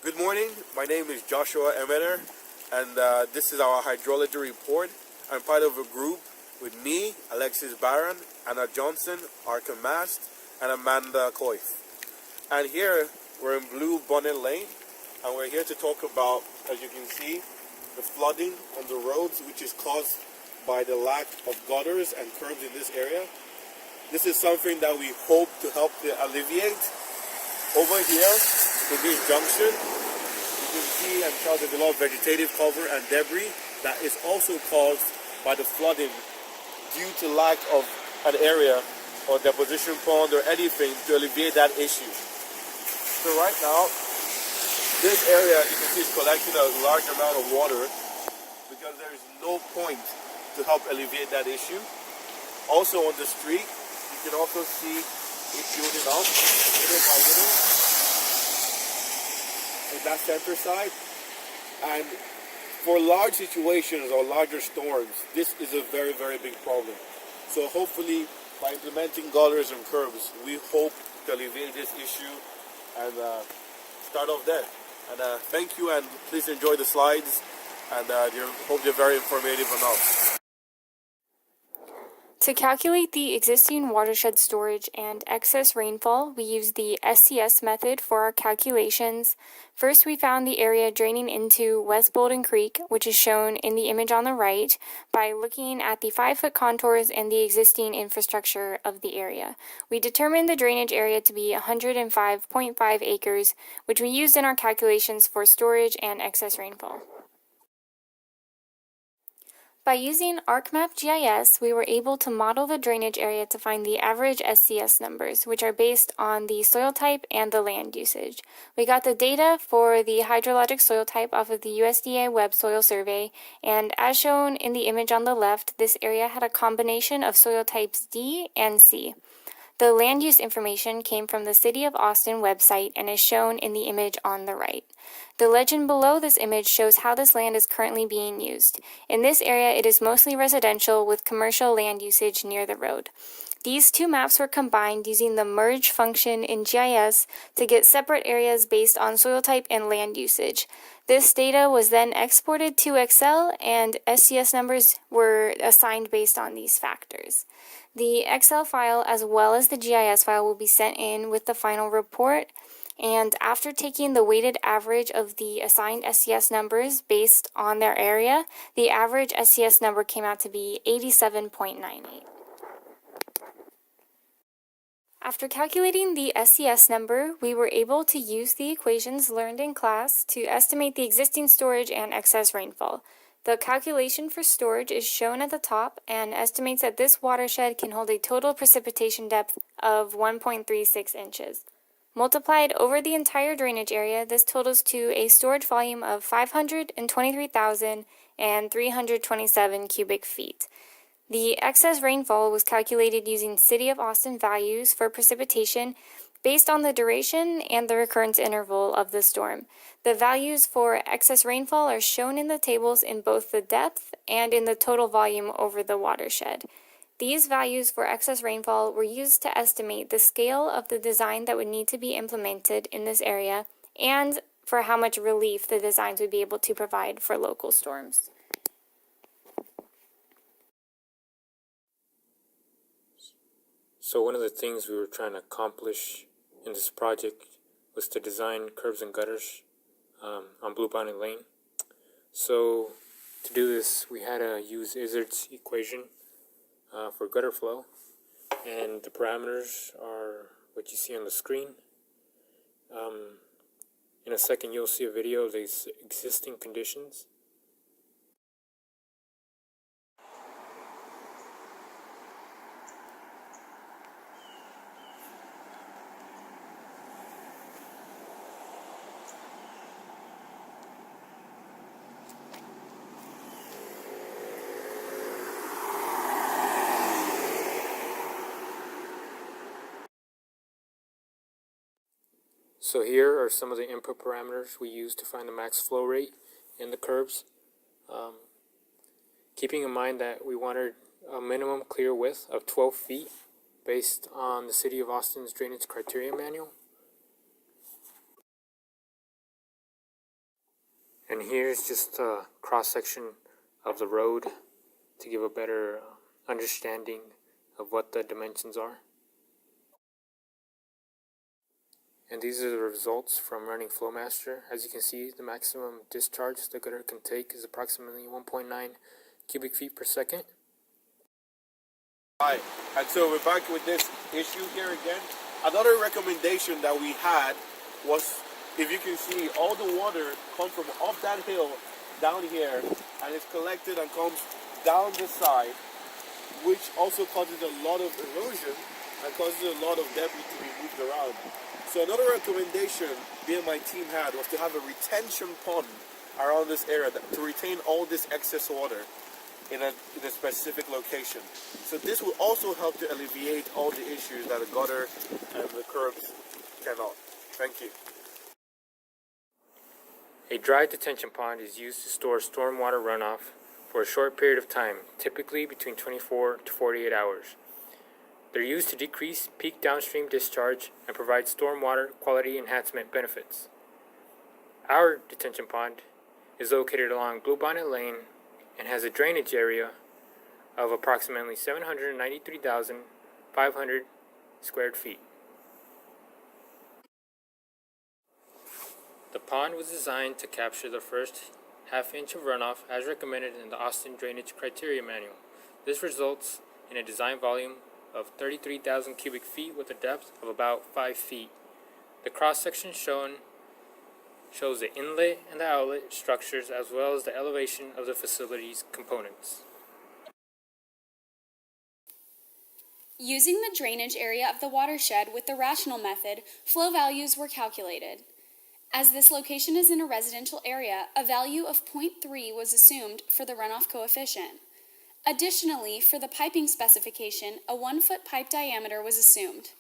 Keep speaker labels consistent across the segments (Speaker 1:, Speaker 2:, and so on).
Speaker 1: Good morning. My name is Joshua Emener, and this is our hydrology report. I'm part of a group with me, Alexis Barron, Anna Johnson, Arca Mast, and Amanda Coyth. And here we're in Blue Bonnet Lane, and we're here to talk about, as you can see, the flooding on the roads, which is caused by the lack of gutters and curbs in this area. This is something that we hope to help to alleviate. Over here, in this junction, you can see and tell there's a lot of vegetative cover and debris that is also caused by the flooding due to lack of an area or deposition pond or anything to alleviate that issue. So right now, this area you can see is collecting a large amount of water because there is no point to help alleviate that issue. Also on the street, you can also see it building up little by little in that center side. And for large situations or larger storms, this is a very, very big problem. So hopefully by implementing gutters and curbs, we hope to alleviate this issue and start off there. And thank you, and please enjoy the slides, and hope they're very informative enough.
Speaker 2: To calculate the existing watershed storage and excess rainfall, we used the SCS method for our calculations. First, we found the area draining into West Bolden Creek, which is shown in the image on the right, by looking at the 5-foot contours and the existing infrastructure of the area. We determined the drainage area to be 105.5 acres, which we used in our calculations for storage and excess rainfall. By using ArcMap GIS, we were able to model the drainage area to find the average SCS numbers, which are based on the soil type and the land usage. We got the data for the hydrologic soil type off of the USDA Web Soil Survey, and as shown in the image on the left, this area had a combination of soil types D and C. The land use information came from the City of Austin website and is shown in the image on the right. The legend below this image shows how this land is currently being used. In this area, it is mostly residential with commercial land usage near the road. These two maps were combined using the merge function in GIS to get separate areas based on soil type and land usage. This data was then exported to Excel, and SCS numbers were assigned based on these factors. The Excel file as well as the GIS file will be sent in with the final report, and after taking the weighted average of the assigned SCS numbers based on their area, the average SCS number came out to be 87.98. After calculating the SCS number, we were able to use the equations learned in class to estimate the existing storage and excess rainfall. The calculation for storage is shown at the top and estimates that this watershed can hold a total precipitation depth of 1.36 inches. Multiplied over the entire drainage area, this totals to a storage volume of 523,327 cubic feet. The excess rainfall was calculated using City of Austin values for precipitation based on the duration and the recurrence interval of the storm. The values for excess rainfall are shown in the tables in both the depth and in the total volume over the watershed. These values for excess rainfall were used to estimate the scale of the design that would need to be implemented in this area and for how much relief the designs would be able to provide for local storms.
Speaker 3: So one of the things we were trying to accomplish in this project was to design curbs and gutters on Blue Bonnet Lane. So to do this, we had to use Izzard's equation for gutter flow, and the parameters are what you see on the screen. In a second, you'll see a video of these existing conditions. So here are some of the input parameters we use to find the max flow rate in the curbs. Keeping in mind that we wanted a minimum clear width of 12 feet based on the City of Austin's Drainage Criteria Manual. And here's just a cross-section of the road to give a better understanding of what the dimensions are. And these are the results from running Flowmaster. As you can see, the maximum discharge the gutter can take is approximately 1.9 cubic feet per second.
Speaker 1: Hi, and so we're back with this issue here again. Another recommendation that we had was, if you can see, all the water comes from up that hill down here, and it's collected and comes down the side, which also causes a lot of erosion and causes a lot of debris to be moved around. So another recommendation me and my team had was to have a retention pond around this area to retain all this excess water in a specific location. So this will also help to alleviate all the issues that the gutter and the curbs cannot. Thank you.
Speaker 3: A dry detention pond is used to store stormwater runoff for a short period of time, typically between 24 to 48 hours. They're used to decrease peak downstream discharge and provide stormwater quality enhancement benefits. Our detention pond is located along Bluebonnet Lane and has a drainage area of approximately 793,500 square feet. The pond was designed to capture the first half-inch of runoff as recommended in the Austin Drainage Criteria Manual. This results in a design volume of 33,000 cubic feet with a depth of about 5 feet. The cross-section shows the inlet and the outlet structures as well as the elevation of the facility's components.
Speaker 4: Using the drainage area of the watershed with the rational method, flow values were calculated. As this location is in a residential area, a value of 0.3 was assumed for the runoff coefficient. Additionally, for the piping specification, a 1-foot pipe diameter was assumed.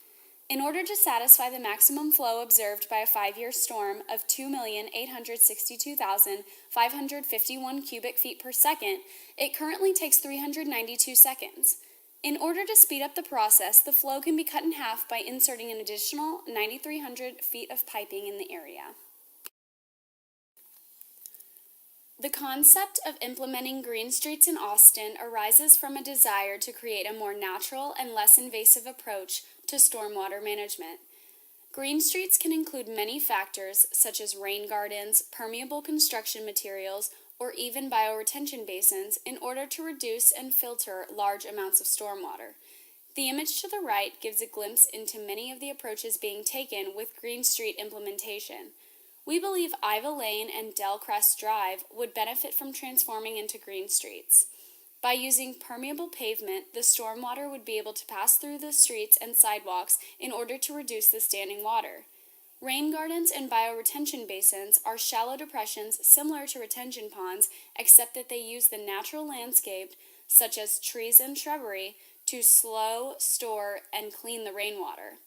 Speaker 4: In order to satisfy the maximum flow observed by a 5-year storm of 2,862,551 cubic feet per second, it currently takes 392 seconds. In order to speed up the process, the flow can be cut in half by inserting an additional 9,300 feet of piping in the area. The concept of implementing green streets in Austin arises from a desire to create a more natural and less invasive approach to stormwater management. Green streets can include many factors such as rain gardens, permeable construction materials, or even bioretention basins in order to reduce and filter large amounts of stormwater. The image to the right gives a glimpse into many of the approaches being taken with green street implementation. We believe Iva Lane and Delcrest Drive would benefit from transforming into green streets. By using permeable pavement, the stormwater would be able to pass through the streets and sidewalks in order to reduce the standing water. Rain gardens and bioretention basins are shallow depressions similar to retention ponds, except that they use the natural landscape, such as trees and shrubbery, to slow, store, and clean the rainwater.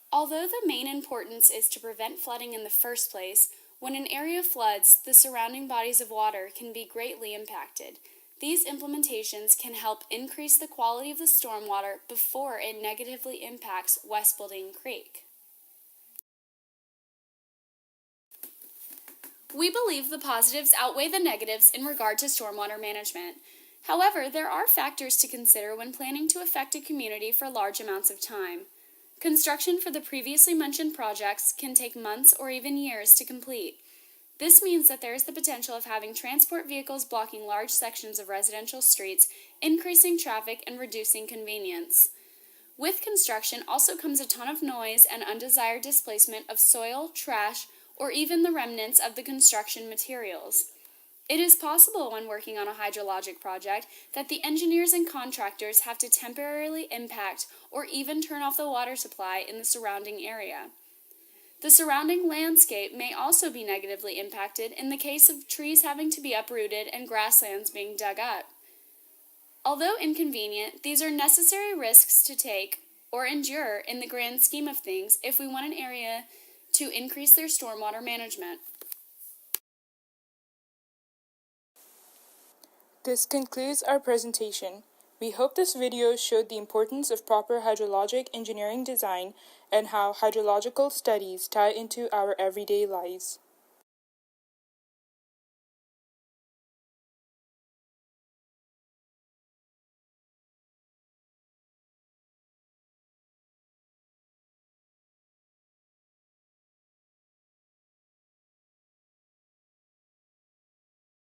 Speaker 4: Although the main importance is to prevent flooding in the first place, when an area floods, the surrounding bodies of water can be greatly impacted. These implementations can help increase the quality of the stormwater before it negatively impacts West Building Creek. We believe the positives outweigh the negatives in regard to stormwater management. However, there are factors to consider when planning to affect a community for large amounts of time. Construction for the previously mentioned projects can take months or even years to complete. This means that there is the potential of having transport vehicles blocking large sections of residential streets, increasing traffic and reducing convenience. With construction also comes a ton of noise and undesired displacement of soil, trash, or even the remnants of the construction materials. It is possible when working on a hydrologic project that the engineers and contractors have to temporarily impact or even turn off the water supply in the surrounding area. The surrounding landscape may also be negatively impacted in the case of trees having to be uprooted and grasslands being dug up. Although inconvenient, these are necessary risks to take or endure in the grand scheme of things if we want an area to increase their stormwater management.
Speaker 5: This concludes our presentation. We hope this video showed the importance of proper hydrologic engineering design and how hydrological studies tie into our everyday lives.